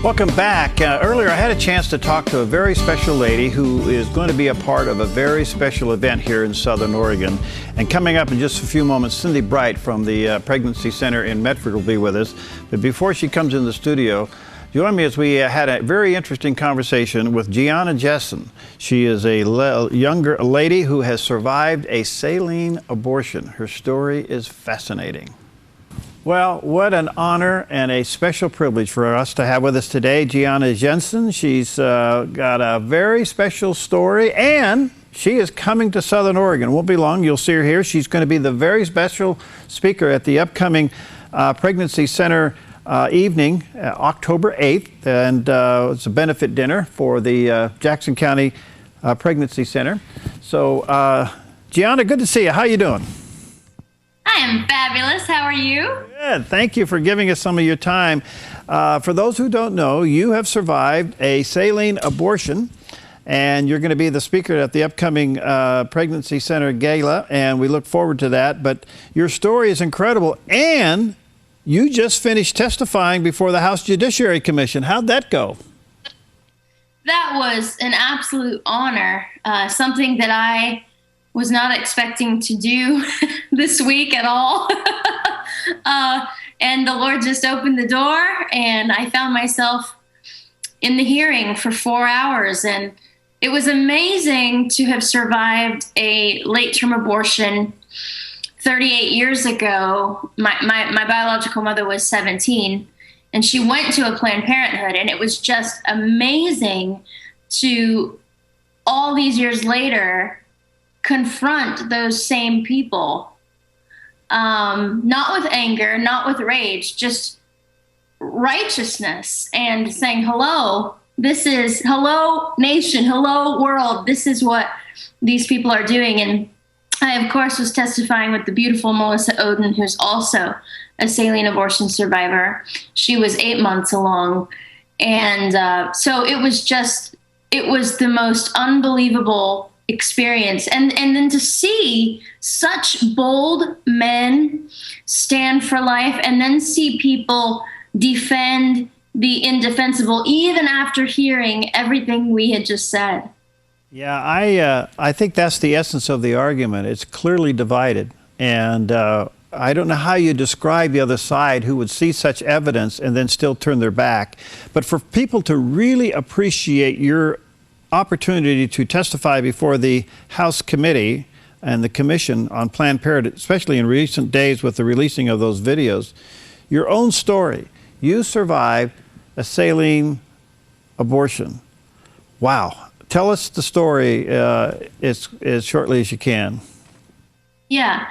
Welcome back. Earlier, I had a chance to talk to a very special lady who is going to be a part of a very special event here in Southern Oregon. And coming up in just a few moments, Cindy Bright from the Pregnancy Center in Medford will be with us. But before she comes in the studio, join me as we had a very interesting conversation with Gianna Jessen. She is a younger lady who has survived a saline abortion. Her story is fascinating. Well, what an honor and a special privilege for us to have with us today Gianna Jessen. She's got a very special story, and she is coming to Southern Oregon. It won't be long. You'll see her here. She's going to be the very special speaker at the upcoming Pregnancy Center evening, October 8th, and it's a benefit dinner for the Jackson County Pregnancy Center. So, Gianna, good to see you. How you doing? I am fabulous. How are you? Good. Thank you for giving us some of your time. For those who don't know, you have survived a saline abortion, and you're going to be the speaker at the upcoming Pregnancy Center Gala, and we look forward to that. But your story is incredible, and you just finished testifying before the House Judiciary Commission. How'd that go? That was an absolute honor, something that I was not expecting to do this week at all. And the Lord just opened the door, and I found myself in the hearing for 4 hours. And it was amazing to have survived a late-term abortion 38 years ago. My biological mother was 17, and she went to a Planned Parenthood, and it was just amazing to, all these years later, confront those same people, not with anger, not with rage, just righteousness, and saying, hello nation, hello world, this is what these people are doing. And I, of course, was testifying with the beautiful Melissa Oden, who's also a saline abortion survivor. She was 8 months along. And so it was the most unbelievable experience. And then to see such bold men stand for life, and then see people defend the indefensible, even after hearing everything we had just said. Yeah, I think that's the essence of the argument. It's clearly divided. And I don't know how you describe the other side who would see such evidence and then still turn their back. But for people to really appreciate your opportunity to testify before the House Committee and the Commission on Planned Parenthood, especially in recent days with the releasing of those videos, your own story. You survived a saline abortion. Wow. Tell us the story as shortly as you can. Yeah.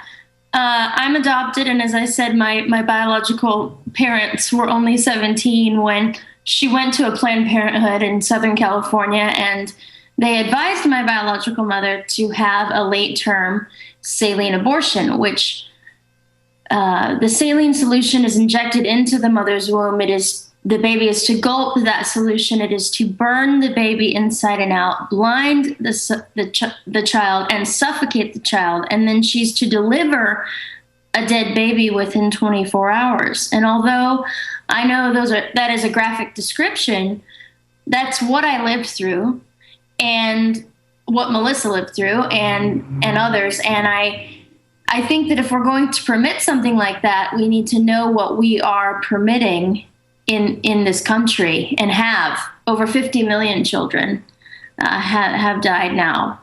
I'm adopted, and as I said, my biological parents were only 17 when she went to a Planned Parenthood in Southern California, and they advised my biological mother to have a late-term saline abortion, which the saline solution is injected into the mother's womb. The baby is to gulp that solution. It is to burn the baby inside and out, blind the child, and suffocate the child. And then she's to deliver a dead baby within 24 hours. And although I know that is a graphic description, that's what I lived through, and what Melissa lived through, and others. And I think that if we're going to permit something like that, we need to know what we are permitting in this country, and have over 50 million children have died now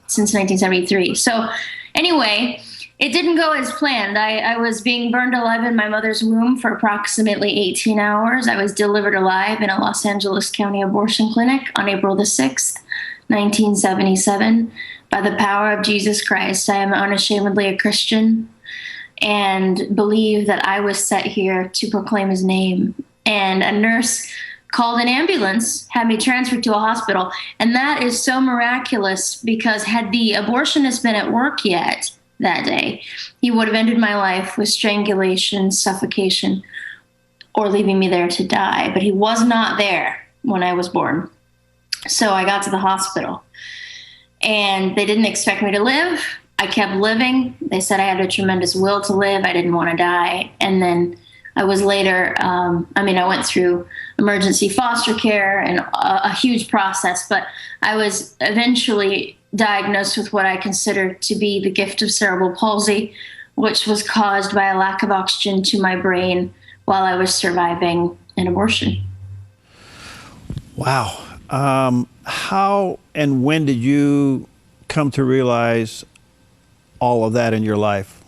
since 1973. So anyway, it didn't go as planned. I was being burned alive in my mother's womb for approximately 18 hours. I was delivered alive in a Los Angeles County abortion clinic on April the 6th, 1977. By the power of Jesus Christ, I am unashamedly a Christian, and believe that I was set here to proclaim his name. And a nurse called an ambulance, had me transferred to a hospital. And that is so miraculous, because had the abortionist been at work yet that day, he would have ended my life with strangulation, suffocation, or leaving me there to die. But he was not there when I was born. So I got to the hospital, and they didn't expect me to live. I kept living. They said I had a tremendous will to live. I didn't want to die. And then I was later, I went through emergency foster care and a huge process, but I was eventually diagnosed with what I consider to be the gift of cerebral palsy, which was caused by a lack of oxygen to my brain while I was surviving an abortion. Wow. How and when did you come to realize all of that in your life?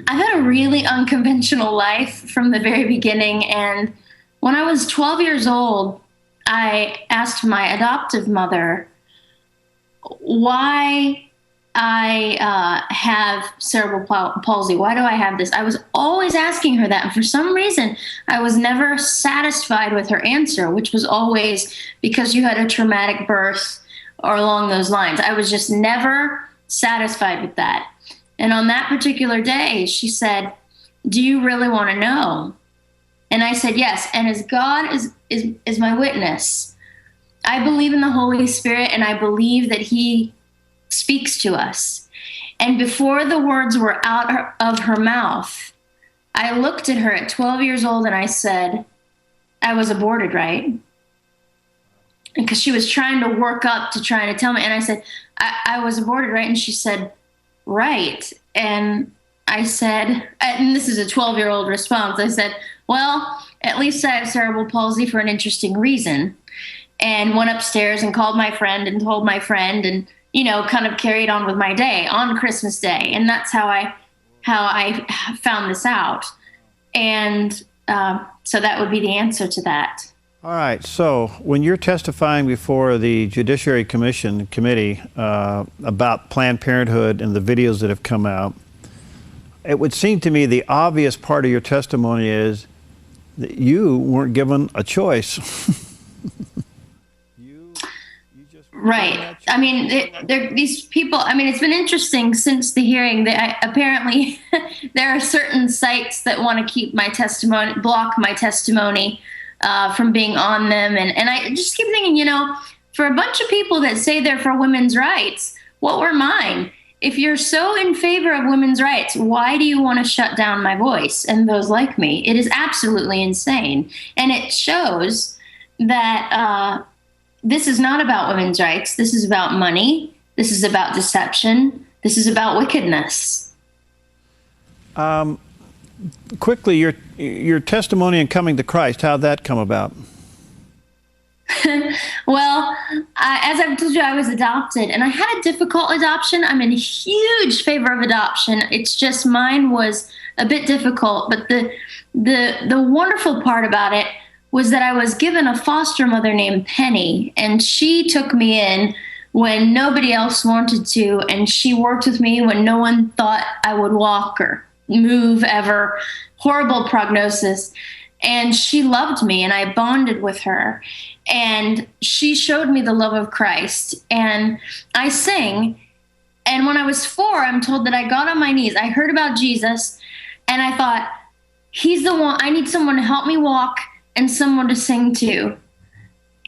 I've had a really unconventional life from the very beginning. And when I was 12 years old, I asked my adoptive mother why I have cerebral palsy. Why do I have this? I was always asking her that. And for some reason, I was never satisfied with her answer, which was always because you had a traumatic birth or along those lines. I was just never satisfied with that. And on that particular day, she said, "Do you really want to know?" And I said, "Yes." And as God is my witness, I believe in the Holy Spirit, and I believe that He speaks to us. And before the words were out of her mouth, I looked at her at 12 years old and I said, "I was aborted, right?" Because she was trying to work up to trying to tell me. And I said, I was aborted, right? And she said, "Right." And I said, and this is a 12-year-old response, I said, "Well, at least I have cerebral palsy for an interesting reason." And went upstairs and called my friend and told my friend, and kind of carried on with my day on Christmas Day. And that's how I found this out. And so that would be the answer to that. All right. So when you're testifying before the Judiciary Committee about Planned Parenthood and the videos that have come out, it would seem to me the obvious part of your testimony is that you weren't given a choice. Right. I mean, these people, it's been interesting since the hearing that apparently there are certain sites that want to keep my testimony, block my testimony from being on them. And I just keep thinking, for a bunch of people that say they're for women's rights, what were mine? If you're so in favor of women's rights, why do you want to shut down my voice and those like me? It is absolutely insane. And it shows that this is not about women's rights. This is about money. This is about deception. This is about wickedness. Quickly, your testimony in coming to Christ, how'd that come about? Well, as I've told you, I was adopted, and I had a difficult adoption. I'm in huge favor of adoption. It's just mine was a bit difficult, but the wonderful part about it was that I was given a foster mother named Penny, and she took me in when nobody else wanted to, and she worked with me when no one thought I would walk or move ever. Horrible prognosis. And she loved me, and I bonded with her. And she showed me the love of Christ. And I sing. And when I was 4, I'm told that I got on my knees. I heard about Jesus, and I thought, He's the one. I need someone to help me walk and someone to sing to.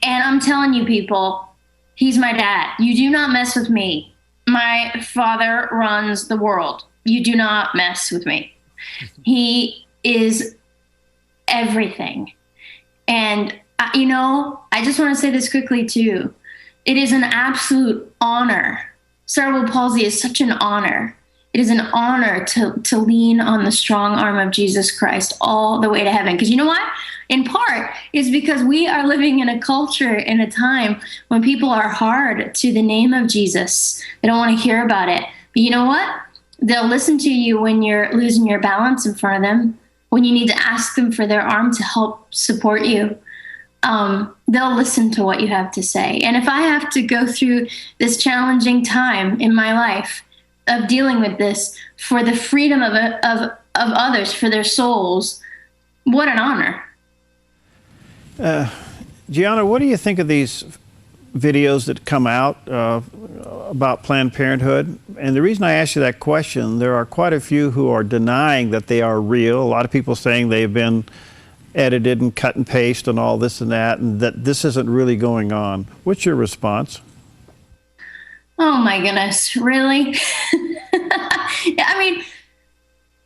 And I'm telling you, people, He's my dad. You do not mess with me. My father runs the world. You do not mess with me. He is everything. And, I just want to say this quickly, too. It is an absolute honor. Cerebral palsy is such an honor. It is an honor to lean on the strong arm of Jesus Christ all the way to heaven. Because you know what? In part, is because we are living in a culture, in a time when people are hard to the name of Jesus. They don't want to hear about it. But you know what? They'll listen to you when you're losing your balance in front of them, when you need to ask them for their arm to help support you. They'll listen to what you have to say. And if I have to go through this challenging time in my life of dealing with this for the freedom of others, for their souls, what an honor. Gianna, what do you think of these videos that come out about Planned Parenthood? And the reason I ask you that question, there are quite a few who are denying that they are real. A lot of people saying they've been edited and cut and paste and all this and that this isn't really going on. What's your response? Oh my goodness, really?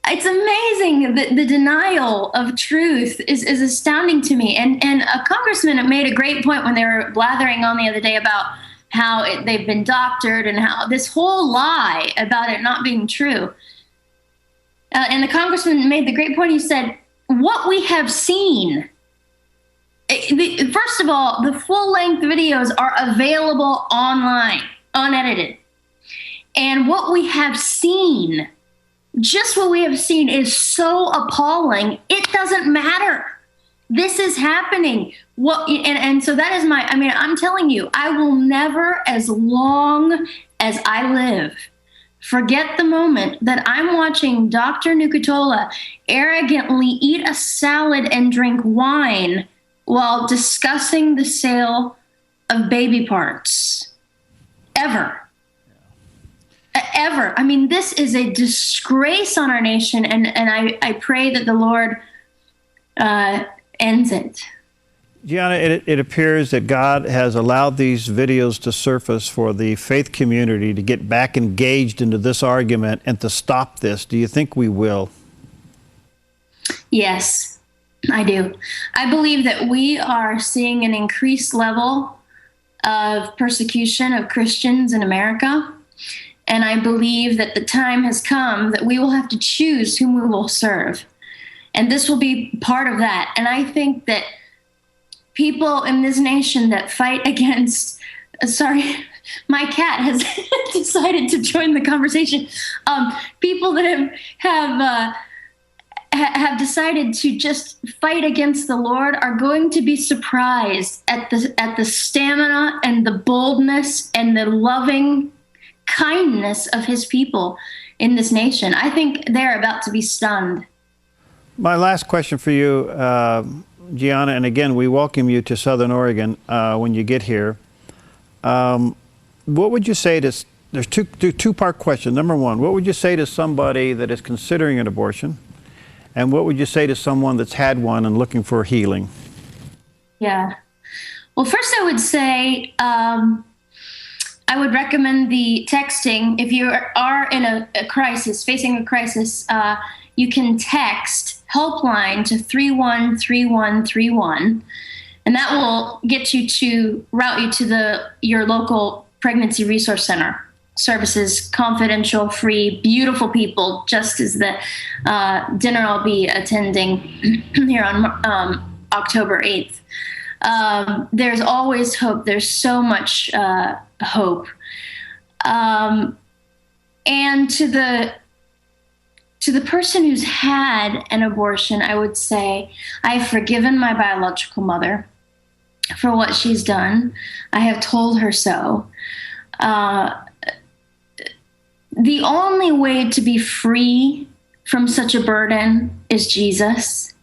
It's amazing. The denial of truth is astounding to me. And a congressman made a great point when they were blathering on the other day about how they've been doctored and how this whole lie about it not being true. And the congressman made the great point. He said, what we have seen, first of all, the full-length videos are available online, unedited. And what we have seen, just what we have seen, is so appalling, it doesn't matter. This is happening. And so that is I'm telling you, I will never, as long as I live, forget the moment that I'm watching Dr. Nukutola arrogantly eat a salad and drink wine while discussing the sale of baby parts. Ever. Ever. I mean, this is a disgrace on our nation, and I pray that the Lord ends it. Gianna, it appears that God has allowed these videos to surface for the faith community to get back engaged into this argument and to stop this. Do you think we will? Yes, I do. I believe that we are seeing an increased level of persecution of Christians in America. And I believe that the time has come that we will have to choose whom we will serve. And this will be part of that. And I think that people in this nation that fight against, sorry, my cat has decided to join the conversation. People that have decided to just fight against the Lord are going to be surprised at the stamina and the boldness and the loving kindness of his people in this nation. I think they're about to be stunned. My last question for you, Gianna, and again, we welcome you to Southern Oregon when you get here. What would you say to, there's two-part question. Number one, what would you say to somebody that is considering an abortion? And what would you say to someone that's had one and looking for healing? Yeah. Well, first I would say, I would recommend the texting. If you are in a crisis, facing a crisis, you can text helpline to 313131, and that will route you to your local pregnancy resource center. Services, confidential, free, beautiful people, just as the dinner I'll be attending here on October 8th. There's always hope. There's so much hope. And to the person who's had an abortion, I would say, I've forgiven my biological mother for what she's done. I have told her so. The only way to be free from such a burden is Jesus.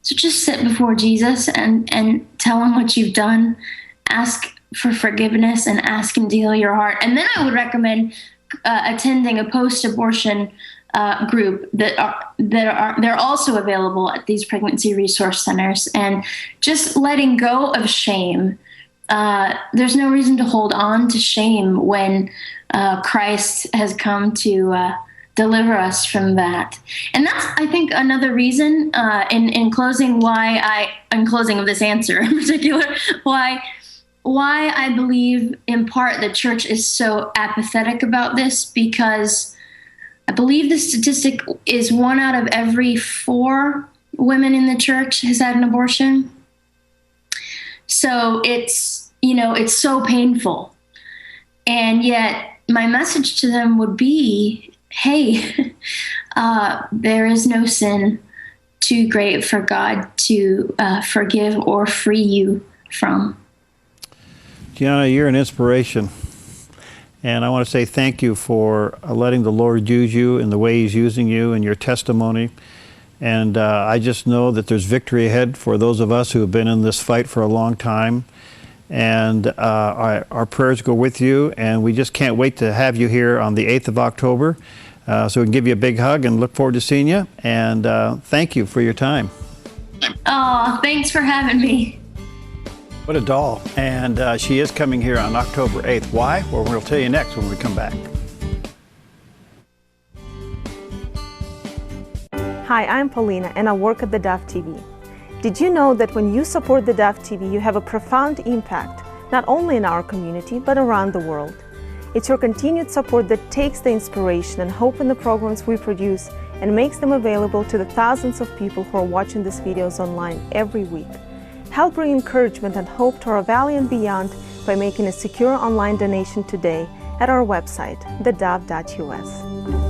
So just sit before Jesus and tell him what you've done. Ask for forgiveness and ask him to heal your heart. And then I would recommend attending a post-abortion group they're also available at these pregnancy resource centers, and just letting go of shame. There's no reason to hold on to shame when Christ has come to deliver us from that. And that's, I think, another reason in closing of this answer in particular, why I believe in part the church is so apathetic about this, because I believe the statistic is 1 out of every 4 women in the church has had an abortion. So it's so painful. And yet my message to them would be, hey, there is no sin too great for God to forgive or free you from. Gianna, you're an inspiration. And I want to say thank you for letting the Lord use you in the way he's using you and your testimony. And I just know that there's victory ahead for those of us who have been in this fight for a long time. And our prayers go with you. And we just can't wait to have you here on the 8th of October. So we can give you a big hug and look forward to seeing you. And thank you for your time. Oh, thanks for having me. What a doll. And she is coming here on October 8th. Why? Well, we'll tell you next when we come back. Hi, I'm Paulina and I work at theDove TV. Did you know that when you support theDove TV, you have a profound impact, not only in our community, but around the world? It's your continued support that takes the inspiration and hope in the programs we produce and makes them available to the thousands of people who are watching these videos online every week. Help bring encouragement and hope to our valley and beyond by making a secure online donation today at our website, thedove.us.